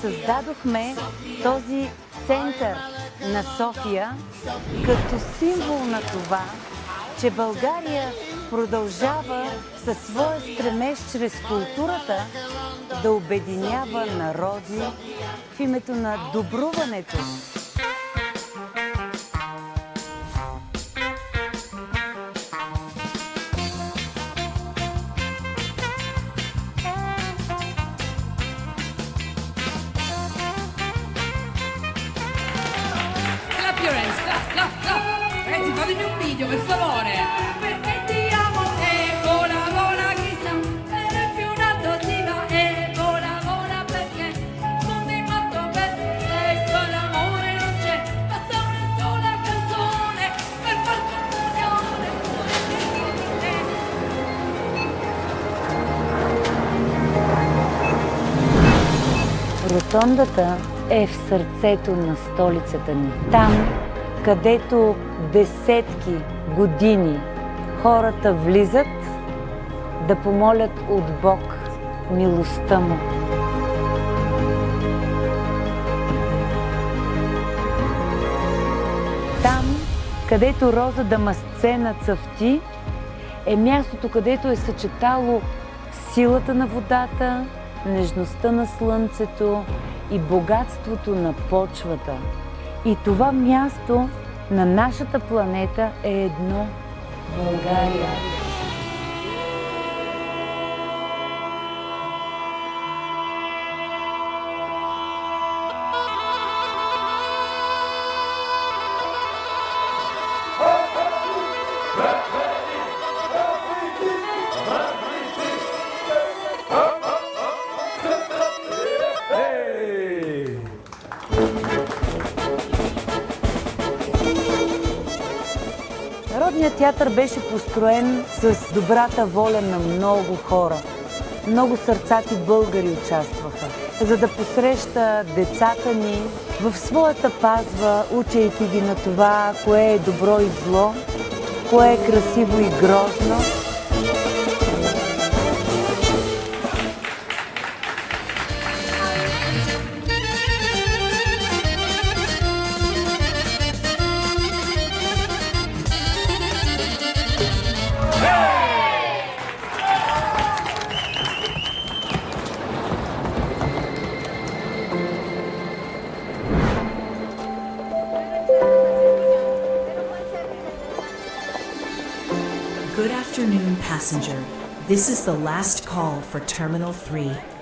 създадохме този център на София като символ на това, че България продължава със своя стремеж чрез културата да обединява народи в името на добруването. Ragazzi, fatemi un video, per favore! Perché ti amo e vola, vola, chissà, e più in alto si va e vola, vola perché sono matto per te, sto l'amore non c'è, basta una sola canzone per far confusione. Ротондата е в сърцето на столицата ни. Там, където десетки години хората влизат да помолят от Бог милостта му. Там, където роза дамасцена цъфти, е мястото, където е съчетало силата на водата, нежността на слънцето и богатството на почвата. И това място на нашата планета е едно – България. Народният театър беше построен с добрата воля на много хора. Много сърцати българи участваха, за да посреща децата ни в своята пазва, учейки ги на това, кое е добро и зло, кое е красиво и грозно. Good afternoon, passenger. This is the last call for Terminal 3.